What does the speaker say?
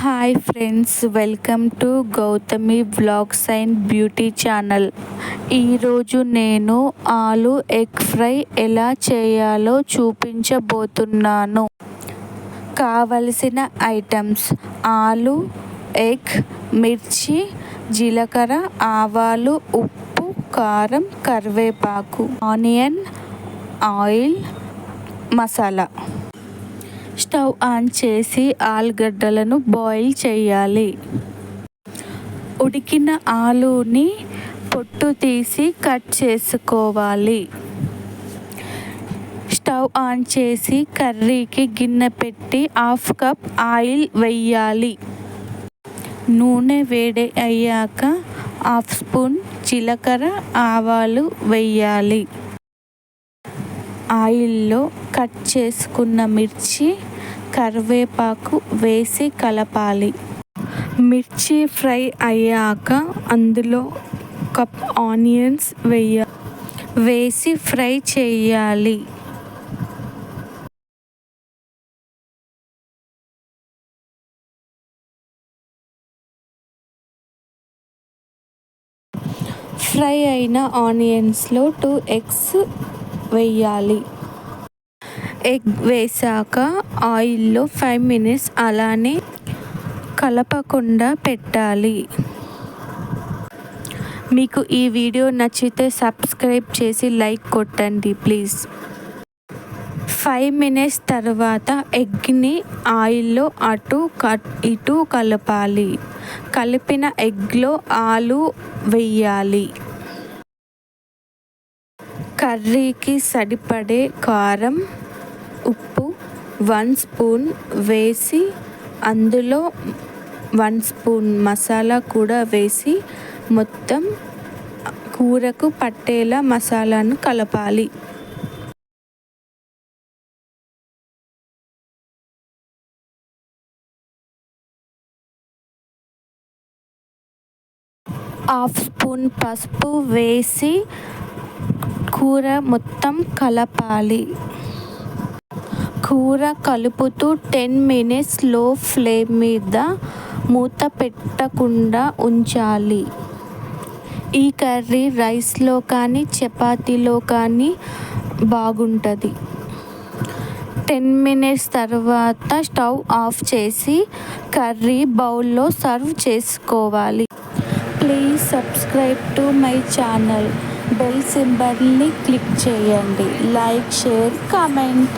Hi friends, welcome to Gautami vlogs and beauty channel. ఈరోజు నేను ఆలు ఎగ్ ఫ్రై ఎలా చేయాలో చూపించబోతున్నాను. కావలసిన ఐటమ్స్: ఆలు, ఎగ్, మిర్చి, జీలకర్ర, ఆవాలు, ఉప్పు, కారం, కరివేపాకు, onion, oil, masala. Stove on చేసి ఆలుగడ్డలను బాయిల్ చేయాలి. ఉడికిన ఆలుని పొట్టు తీసి కట్ చేసుకోవాలి. స్టవ్ ఆన్ చేసి కర్రీకి గిన్నె పెట్టి 1/2 కప్ ఆయిల్ వేయాలి. నూనె వేడి అయ్యాక 1/2 స్పూన్ జీలకర్ర, ఆవాలు వేయాలి. ఆయిల్లో కట్ చేసుకున్న మిర్చి, కరివేపాకు వేసి కలపాలి. మిర్చి ఫ్రై అయ్యాక అందులో కప్ ఆనియన్స్ వేసి ఫ్రై చేయాలి. ఫ్రై అయిన ఆనియన్స్లో 2 ఎగ్స్ వేయాలి. ఎగ్ వేసాక ఆయిల్లో 5 మినిట్స్ అలానే కలపకుండా పెట్టాలి. మీకు ఈ వీడియో నచ్చితే సబ్స్క్రైబ్ చేసి లైక్ కొట్టండి ప్లీజ్. 5 మినిట్స్ తర్వాత ఎగ్ని ఆయిల్లో అటు ఇటు కలపాలి. కలిపిన ఎగ్లో ఆలు వేయాలి. కర్రీకి సరిపడే కారం, ఉప్పు 1 స్పూన్ వేసి అందులో 1 స్పూన్ మసాలా కూడా వేసి మొత్తం కూరకు పట్టేలా మసాలాను కలపాలి. హాఫ్ స్పూన్ పసుపు వేసి కూర మొత్తం కలపాలి. కూర కలుపుతూ 10 మినిట్స్ లో ఫ్లేమ్ మీద మూత పెట్టకుండా ఉంచాలి. ఈ కర్రీ రైస్లో కానీ చపాతీలో కానీ బాగుంటుంది. 10 మినిట్స్ తర్వాత స్టవ్ ఆఫ్ చేసి కర్రీ బౌల్లో సర్వ్ చేసుకోవాలి. Please subscribe to my channel. Bell సింబల్ని క్లిక్ చేయండి. Like, share, comment.